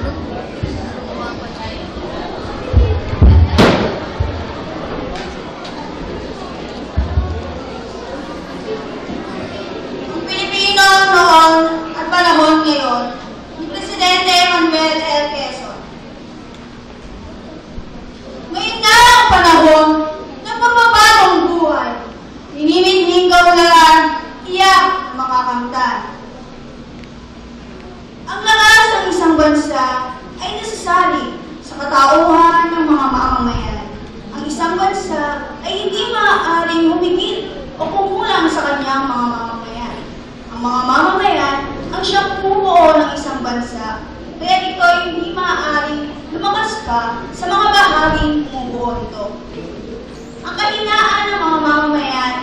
Ang Pilipino noon at panahon ngayon ni Presidente Manuel L. Quezon. Ngayon nga ang panahon ng pagbabagong buhay. Iniminhing kaularan, iyak ang makakamtan. Ang lakas ng isang bansa ay nasasali sa katauhan ng mga mamamayan. Ang isang bansa ay hindi maaaring humigit o kumulang sa kanyang mga mamamayan. Ang mga mamamayan ang siyang bumubuo ng isang bansa, kaya ito ay hindi maaaring lumakas pa sa mga bahaging bumubuo nito. Ang kahinaan ng mga mamamayan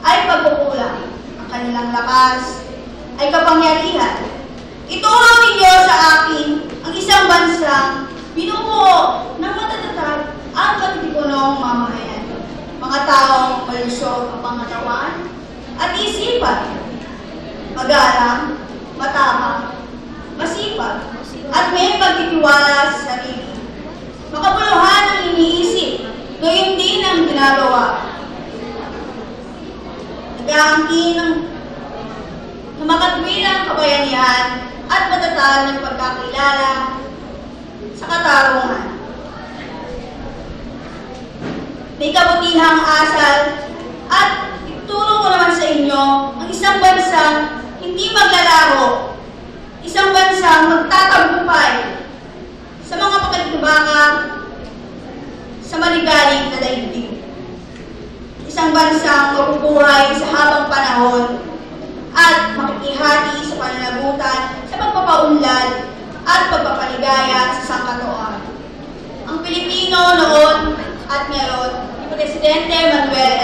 ay pagkukulang. Ang kanilang lakas ay kapangyarihan. Ituro ninyo sa akin ang isang bansang binubuo ng matatatag at matitipunong mamamayan. Mga taong malusog ang pangatawan at isipan, magalang, matapang, masipag, at may pagtitiwala sa sarili. Makabuluhan ang iniisip, gayon din ang ginagawa. Nag-aangkin ng makatwilang kabayanihan at matatag ng pagkakilala sa katarungan. May kabutihang asal at ituro ko naman sa inyo ang isang bansang hindi maglalaho, isang bansang magtatagumpay sa mga pakikibaka sa maligalig na daigdig. Isang bansang mabubuhay sa habang panahon at makikihati sa pananagutan sa pagpapaunlad at pagpapaligaya sa sangkatuan. Ang Pilipino noon at ngayon ni Presidente Manuel